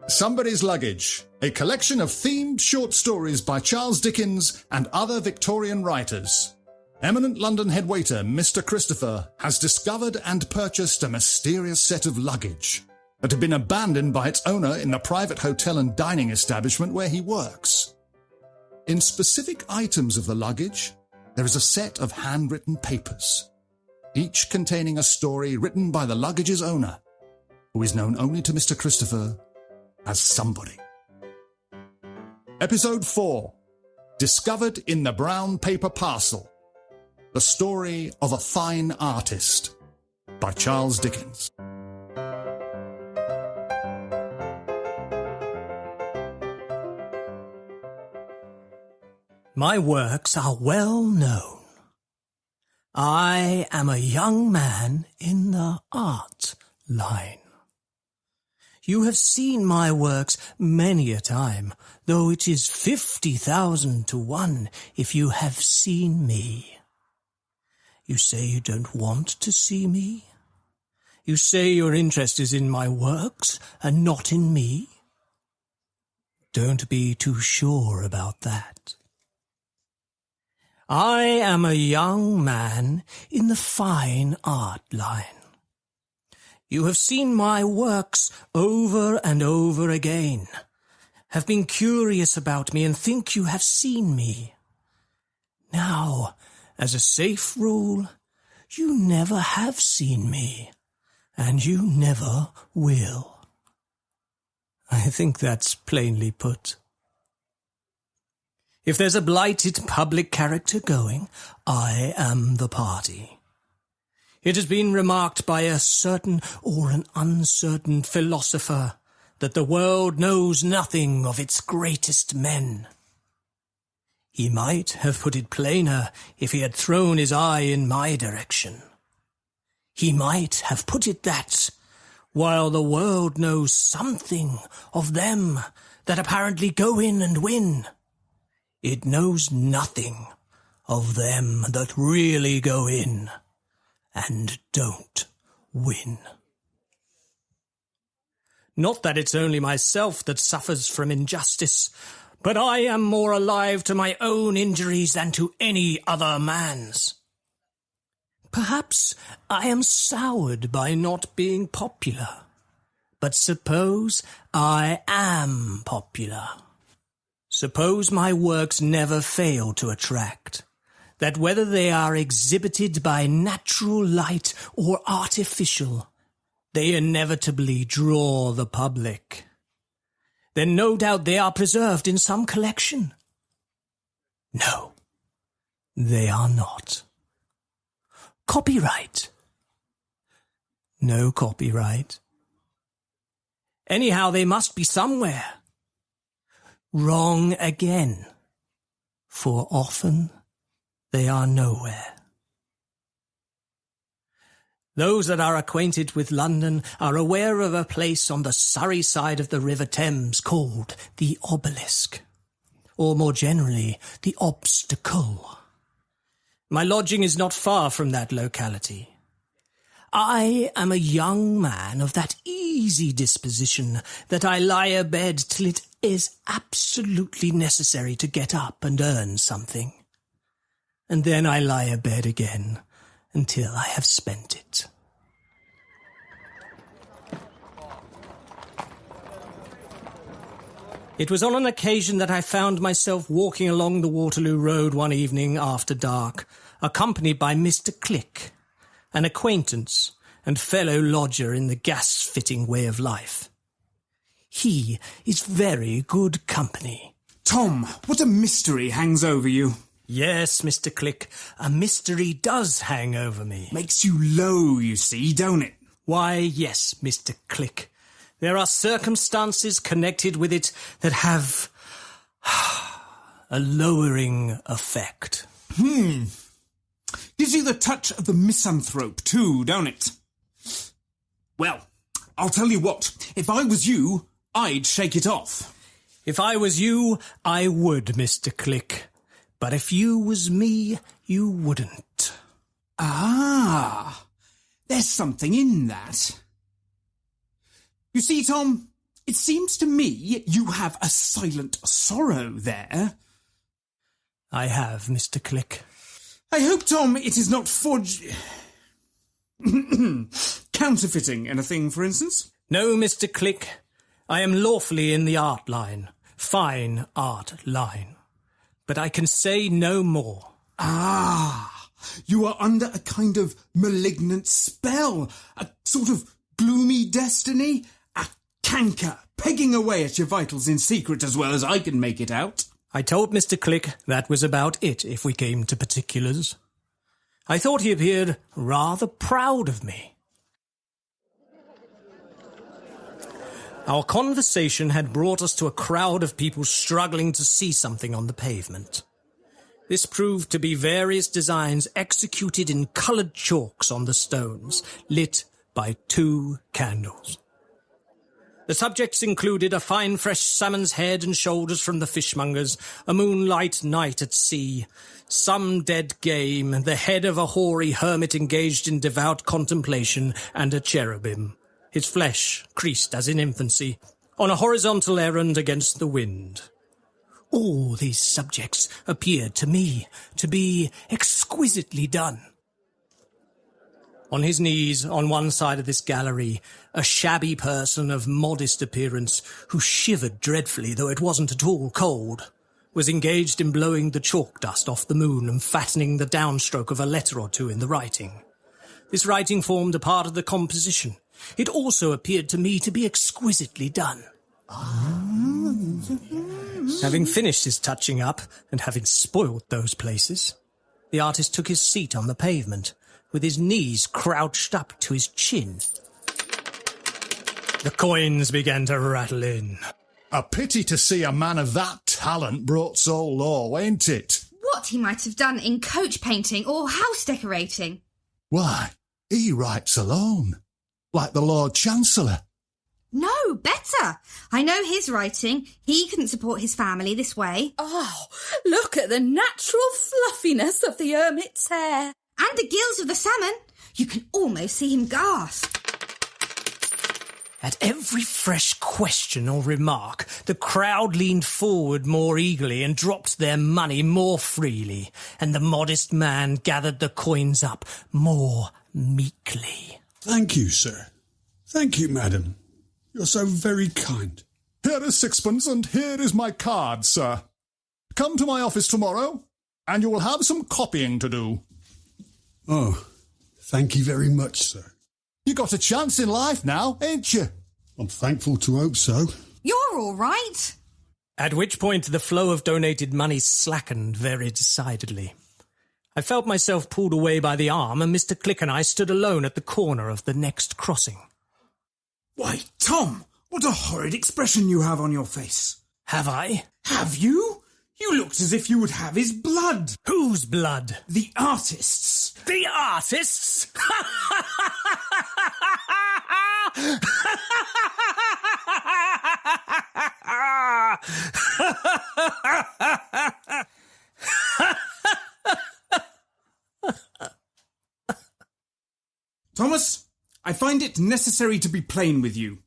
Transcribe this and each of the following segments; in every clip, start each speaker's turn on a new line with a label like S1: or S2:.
S1: Somebody's Luggage, a collection of themed short stories by Charles Dickens and other Victorian writers. Eminent London head waiter Mr. Christopher has discovered and purchased a mysterious set of luggage that had been abandoned by its owner in the private hotel and dining establishment where he works. In specific items of the luggage, there is a set of handwritten papers, each containing a story written by the luggage's owner, who is known only to Mr. Christopher as somebody. Episode 4. Discovered in the Brown Paper Parcel. The Story of a Fine Artist by Charles Dickens.
S2: My works are well known. I am a young man in the art line. You have seen my works many a time, though it is 50,000 to 1 if you have seen me. You say you don't want to see me? You say your interest is in my works and not in me? Don't be too sure about that. I am a young man in the fine art line. You have seen my works over and over again, have been curious about me and think you have seen me. Now, as a safe rule, you never have seen me, and you never will. I think that's plainly put. If there's a blighted public character going, I am the party. It has been remarked by a certain or an uncertain philosopher that the world knows nothing of its greatest men. He might have put it plainer if he had thrown his eye in my direction. He might have put it that, while the world knows something of them that apparently go in and win, it knows nothing of them that really go in and don't win. Not that it's only myself that suffers from injustice, but I am more alive to my own injuries than to any other man's. Perhaps I am soured by not being popular, but suppose I am popular. Suppose my works never fail to attract, that whether they are exhibited by natural light or artificial, they inevitably draw the public. Then no doubt they are preserved in some collection. No, they are not. Copyright? No copyright. Anyhow, they must be somewhere. Wrong again, for often they are nowhere. Those that are acquainted with London are aware of a place on the Surrey side of the River Thames called the Obelisk, or more generally, the Obstacle. My lodging is not far from that locality. I am a young man of that easy disposition that I lie abed till it is absolutely necessary to get up and earn something. And then I lie abed again until I have spent it. It was on an occasion that I found myself walking along the Waterloo Road one evening after dark, accompanied by Mr. Click, an acquaintance and fellow lodger in the gas-fitting way of life. He is very good company.
S3: Tom, what a mystery hangs over you.
S2: Yes, Mr. Click, a mystery does hang over me.
S3: Makes you low, you see, don't it?
S2: Why, yes, Mr. Click. There are circumstances connected with it that have a lowering effect.
S3: Gives you the touch of the misanthrope too, don't it? Well, I'll tell you what. If I was you, I'd shake it off.
S2: If I was you, I would, Mr. Click. But if you was me, you wouldn't.
S3: Ah, there's something in that. You see, Tom, It seems to me you have a silent sorrow there.
S2: I have, Mr. Click.
S3: I hope, Tom, it is not counterfeiting anything, for instance?
S2: No, Mr. Click. I am lawfully in the art line. Fine art line. But I can say no more.
S3: Ah, you are under a kind of malignant spell, a sort of gloomy destiny, a canker pegging away at your vitals in secret as well as I can make it out.
S2: I told Mr. Click that was about it if we came to particulars. I thought he appeared rather proud of me. Our conversation had brought us to a crowd of people struggling to see something on the pavement. This proved to be various designs executed in coloured chalks on the stones, lit by 2 candles. The subjects included a fine fresh salmon's head and shoulders from the fishmongers, a moonlight night at sea, some dead game, the head of a hoary hermit engaged in devout contemplation, and a cherubim, his flesh creased as in infancy, on a horizontal errand against the wind. All these subjects appeared to me to be exquisitely done. On his knees, on one side of this gallery, a shabby person of modest appearance, who shivered dreadfully, though it wasn't at all cold, was engaged in blowing the chalk dust off the moon and fattening the downstroke of a letter or two in the writing. This writing formed a part of the composition. It also appeared to me to be exquisitely done. Having finished his touching up, and having spoiled those places, the artist took his seat on the pavement, with his knees crouched up to his chin. The coins began to rattle in.
S1: A pity to see a man of that talent brought so low, ain't it?
S4: What he might have done in coach painting or house decorating.
S1: Why, he writes alone, like the Lord Chancellor.
S4: No, better. I know his writing. He couldn't support his family this way.
S5: Oh, look at the natural fluffiness of the hermit's hair.
S4: And the gills of the salmon. You can almost see him gasp.
S2: At every fresh question or remark, the crowd leaned forward more eagerly and dropped their money more freely, and the modest man gathered the coins up more meekly.
S6: Thank you, sir. Thank you, madam. You're so very kind.
S1: Here is 6pence, and here is my card, sir. Come to my office tomorrow, and you will have some copying to do.
S6: Oh, thank you very much, sir.
S1: You got a chance in life now, ain't you?
S6: I'm thankful to hope so.
S4: You're all right.
S2: At which point the flow of donated money slackened very decidedly. I felt myself pulled away by the arm, and Mr. Click and I stood alone at the corner of the next crossing.
S3: Why, Tom, what a horrid expression you have on your face.
S2: Have I?
S3: Have you? You looked as if you would have his blood.
S2: Whose blood?
S3: The artist's.
S2: The artists?
S3: Thomas, I find it necessary to be plain with you.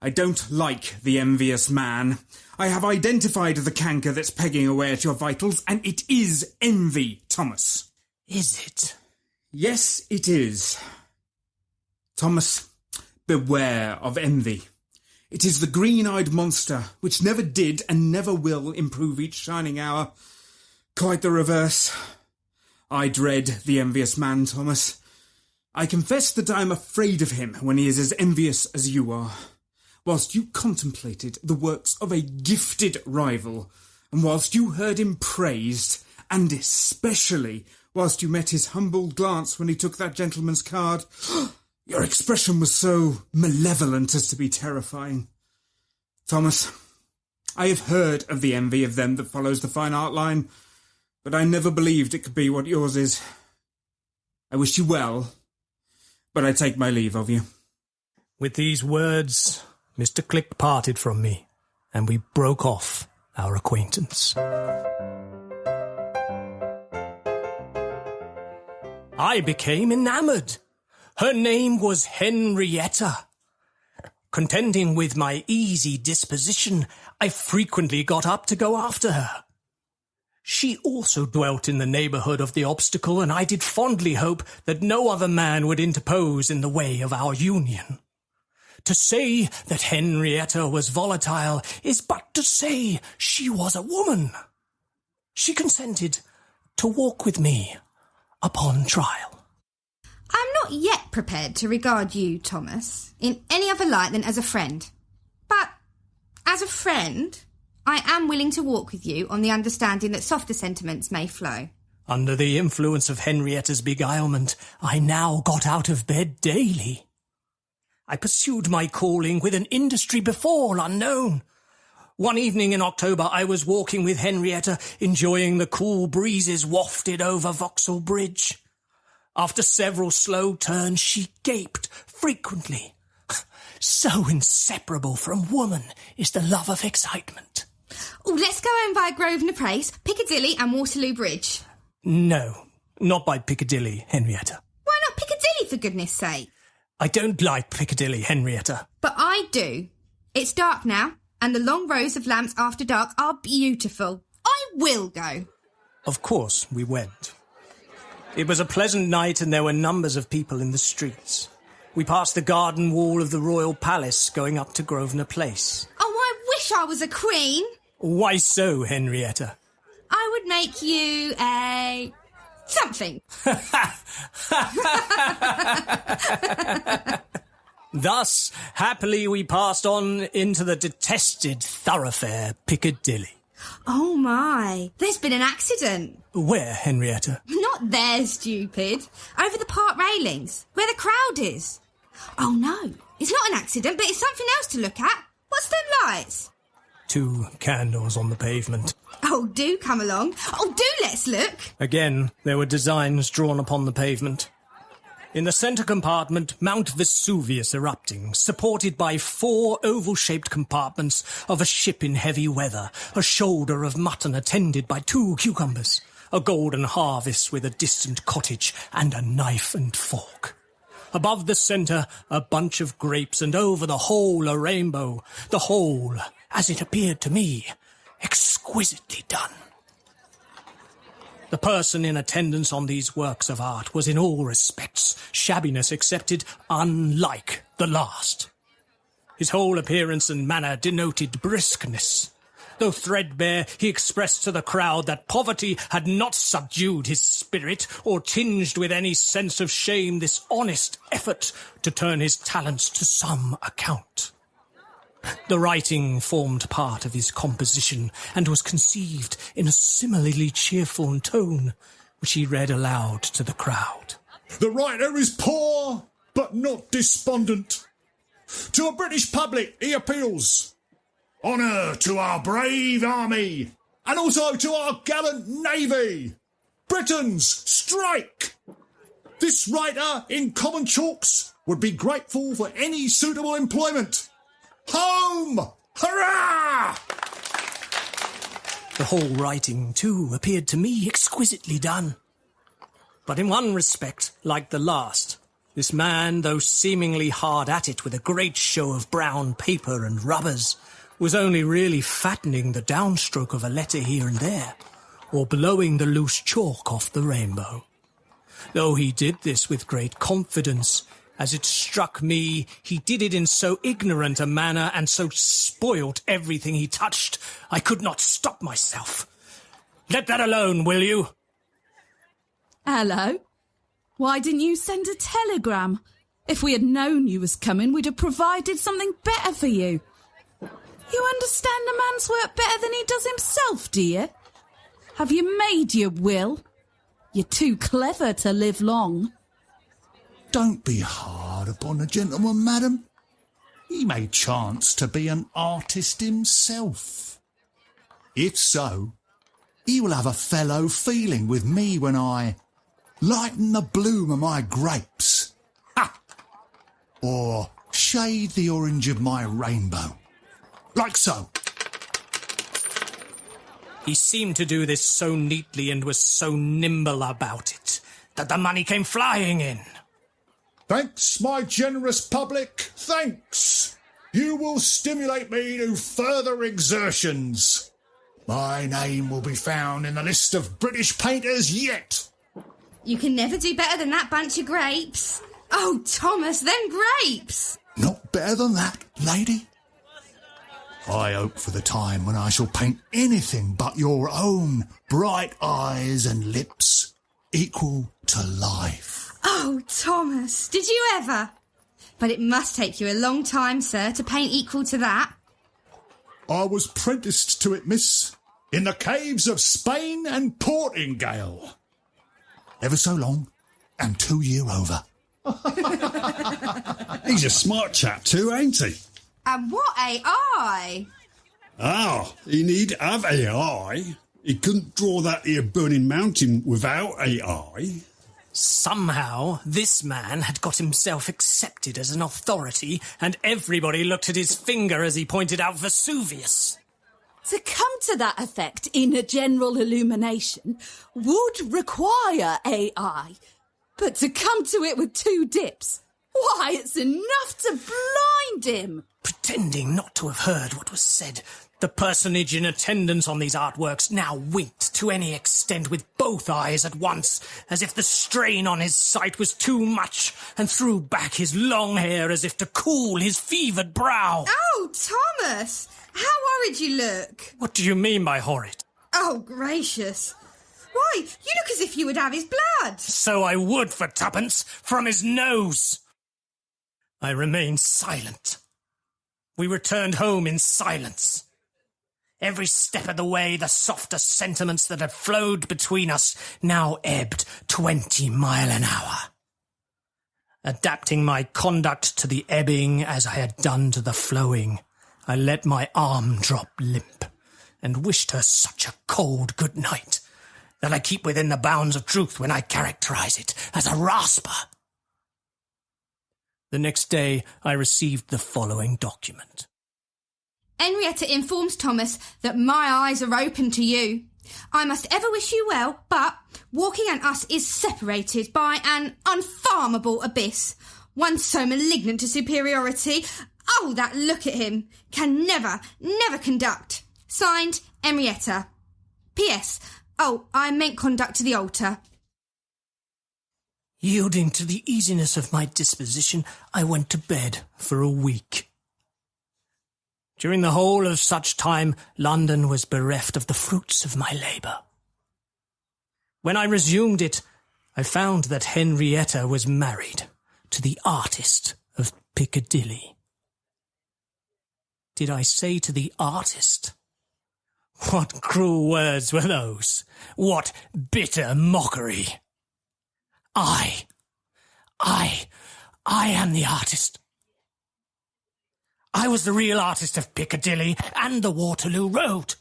S3: I don't like the envious man. I have identified the canker that's pegging away at your vitals, and it is envy, Thomas.
S2: Is it?
S3: Yes, it is. Thomas, beware of envy. It is the green-eyed monster which never did and never will improve each shining hour. Quite the reverse. I dread the envious man, Thomas. I confess that I am afraid of him when he is as envious as you are. Whilst you contemplated the works of a gifted rival, and whilst you heard him praised, and especially whilst you met his humble glance when he took that gentleman's card, your expression was so malevolent as to be terrifying. Thomas, I have heard of the envy of them that follows the fine art line, but I never believed it could be what yours is. I wish you well, but I take my leave of you.
S2: With these words, Mr. Click parted from me, and we broke off our acquaintance. I became enamoured. Her name was Henrietta. Contending with my easy disposition, I frequently got up to go after her. She also dwelt in the neighbourhood of the obstacle, and I did fondly hope that no other man would interpose in the way of our union. To say that Henrietta was volatile is but to say she was a woman. She consented to walk with me upon trial.
S4: I'm not yet prepared to regard you, Thomas, in any other light than as a friend. But as a friend, I am willing to walk with you on the understanding that softer sentiments may flow.
S2: Under the influence of Henrietta's beguilement, I now got out of bed daily. I pursued my calling with an industry before unknown. One evening in October, I was walking with Henrietta, enjoying the cool breezes wafted over Vauxhall Bridge. After several slow turns, she gaped frequently. So inseparable from woman is the love of excitement.
S4: Oh, let's go home via Grosvenor Place, Piccadilly and Waterloo Bridge.
S2: No, not by Piccadilly, Henrietta.
S4: Why not Piccadilly, for goodness sake?
S2: I don't like Piccadilly, Henrietta.
S4: But I do. It's dark now, and the long rows of lamps after dark are beautiful. I will go.
S2: Of course we went. It was a pleasant night, and there were numbers of people in the streets. We passed the garden wall of the Royal Palace, going up to Grosvenor Place.
S4: Oh, I wish I was a queen.
S2: Why so, Henrietta?
S4: I would make you a... something.
S2: Thus, happily we passed on into the detested thoroughfare Piccadilly.
S4: Oh my, there's been an accident.
S2: Where, Henrietta?
S4: Not there, stupid. Over the park railings, where the crowd is. Oh no, it's not an accident, but it's something else to look at. What's them lights?
S2: 2 candles on the pavement.
S4: Oh, do come along. Oh, do let's look.
S2: Again, there were designs drawn upon the pavement. In the centre compartment, Mount Vesuvius erupting, supported by 4 oval-shaped compartments of a ship in heavy weather, a shoulder of mutton attended by 2 cucumbers, a golden harvest with a distant cottage, and a knife and fork. Above the centre, a bunch of grapes, and over the whole a rainbow, the whole, as it appeared to me, exquisitely done. The person in attendance on these works of art was in all respects, shabbiness excepted, unlike the last. His whole appearance and manner denoted briskness. Though threadbare, he expressed to the crowd that poverty had not subdued his spirit or tinged with any sense of shame this honest effort to turn his talents to some account. The writing formed part of his composition and was conceived in a similarly cheerful tone, which he read aloud to the crowd.
S1: The writer is poor, but not despondent. To a British public, he appeals. Honour to our brave army, and also to our gallant navy. Britons, strike! This writer, in common chalks, would be grateful for any suitable employment. Home! Hurrah!
S2: The whole writing, too, appeared to me exquisitely done. But in one respect, like the last, this man, though seemingly hard at it with a great show of brown paper and rubbers, was only really fattening the downstroke of a letter here and there, or blowing the loose chalk off the rainbow. Though he did this with great confidence, as it struck me, he did it in so ignorant a manner and so spoilt everything he touched, I could not stop myself. Let that alone, will you?
S5: Hello. Why didn't you send a telegram? If we had known you was coming, we'd have provided something better for you. You understand a man's work better than he does himself, do you? Have you made your will? You're too clever to live long.
S1: Don't be hard upon a gentleman, madam. He may chance to be an artist himself. If so, he will have a fellow feeling with me when I lighten the bloom of my grapes. Ha! Or shade the orange of my rainbow. Like so.
S2: He seemed to do this so neatly and was so nimble about it that the money came flying in.
S1: Thanks, my generous public, thanks. you will stimulate me to further exertions. My name will be found in the list of British painters yet.
S4: You can never do better than that bunch of grapes. Oh, Thomas, them grapes!
S1: Not better than that, lady. I hope for the time when I shall paint anything but your own bright eyes and lips, equal to life.
S4: Oh, Thomas, did you ever? But it must take you a long time, sir, to paint equal to that.
S1: I was prenticed to it, miss, in the caves of Spain and Portingale. Ever so long, and 2 year over.
S6: He's a smart chap too, ain't he?
S4: And what AI?
S6: Ah, he need have AI. He couldn't draw that here burning mountain without AI.
S2: Somehow, this man had got himself accepted as an authority, and everybody looked at his finger as he pointed out Vesuvius.
S5: To come to that effect in a general illumination would require AI. But to come to it with 2 dips, why, it's enough to blind him.
S2: Pretending not to have heard what was said, the personage in attendance on these artworks now winked to any extent with both eyes at once, as if the strain on his sight was too much, and threw back his long hair as if to cool his fevered brow.
S4: Oh, Thomas, how horrid you look.
S2: What do you mean by horrid?
S4: Oh, gracious. Why, you look as if you would have his blood.
S2: So I would for 2pence from his nose. I remained silent. We returned home in silence. Every step of the way, the softer sentiments that had flowed between us now ebbed 20 miles an hour. Adapting my conduct to the ebbing as I had done to the flowing, I let my arm drop limp, and wished her such a cold good night that I keep within the bounds of truth when I characterize it as a rasper. The next day I received the following document.
S4: Henrietta informs Thomas that my eyes are open to you. I must ever wish you well, but Walking and us is separated by an unfarmable abyss. One so malignant to superiority. Oh, that look at him. Can never conduct. Signed, Henrietta. P.S. Oh, I meant conduct to the altar.
S2: Yielding to the easiness of my disposition, I went to bed for a week. During the whole of such time, London was bereft of the fruits of my labour. When I resumed it, I found that Henrietta was married to the artist of Piccadilly. Did I say to the artist? What cruel words were those? What bitter mockery! I am the artist. I was the real artist of Piccadilly and the Waterloo Road.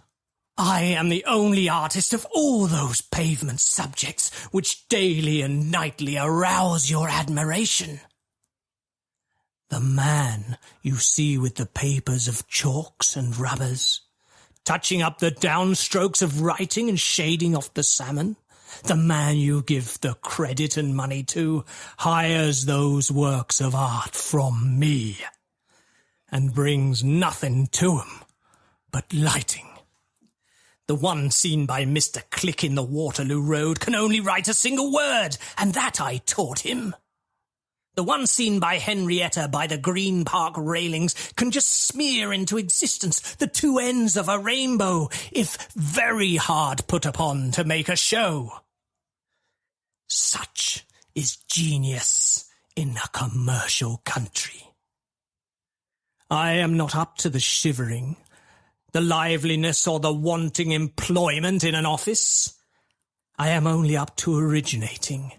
S2: I am the only artist of all those pavement subjects which daily and nightly arouse your admiration. The man you see with the papers of chalks and rubbers, touching up the downstrokes of writing and shading off the salmon, the man you give the credit and money to, hires those works of art from me, and brings nothing to 'em but lighting. The one seen by Mr. Click in the Waterloo Road can only write a single word, and that I taught him. The one seen by Henrietta by the Green Park railings can just smear into existence the two ends of a rainbow, if very hard put upon to make a show. Such is genius in a commercial country. I am not up to the shivering, the liveliness or the wanting employment in an office. I am only up to originating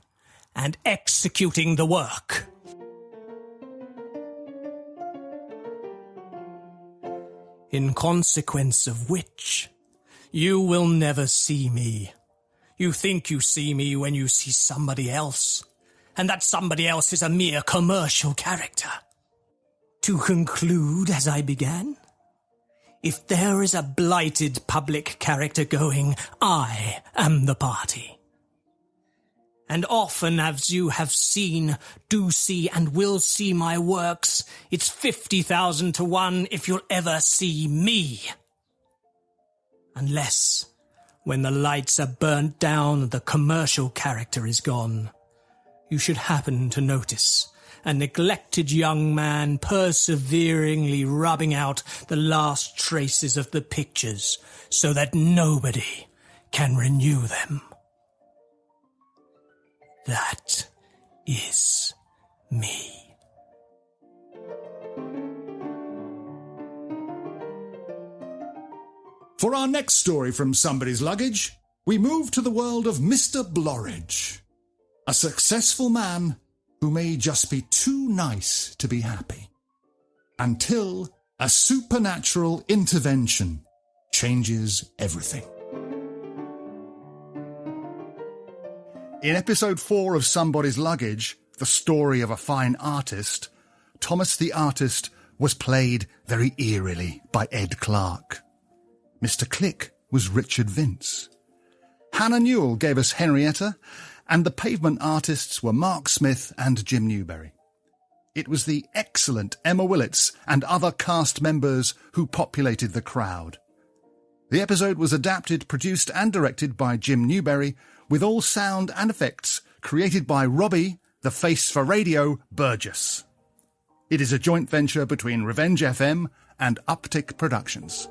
S2: and executing the work. In consequence of which, you will never see me. You think you see me when you see somebody else, and that somebody else is a mere commercial character. To conclude as I began, if there is a blighted public character going, I am the party. And often as you have seen, do see, and will see my works, it's 50,000 to 1 if you'll ever see me. Unless, when the lights are burnt down, the commercial character is gone, you should happen to notice a neglected young man perseveringly rubbing out the last traces of the pictures so that nobody can renew them. That is me.
S1: For our next story from Somebody's Luggage, we move to the world of Mr. Blorridge, a successful man who may just be too nice to be happy, until a supernatural intervention changes everything. In episode 4 of Somebody's Luggage, the story of a fine artist, Thomas the artist was played very eerily by Ed Clark. Mr. Click was Richard Vince. Hannah Newell gave us Henrietta, and the pavement artists were Mark Smith and Jim Newberry. It was the excellent Emma Willits and other cast members who populated the crowd. The episode was adapted, produced and directed by Jim Newberry, with all sound and effects created by Robbie, the face for radio, Burgess. It is a joint venture between Revenge FM and Uptick Productions.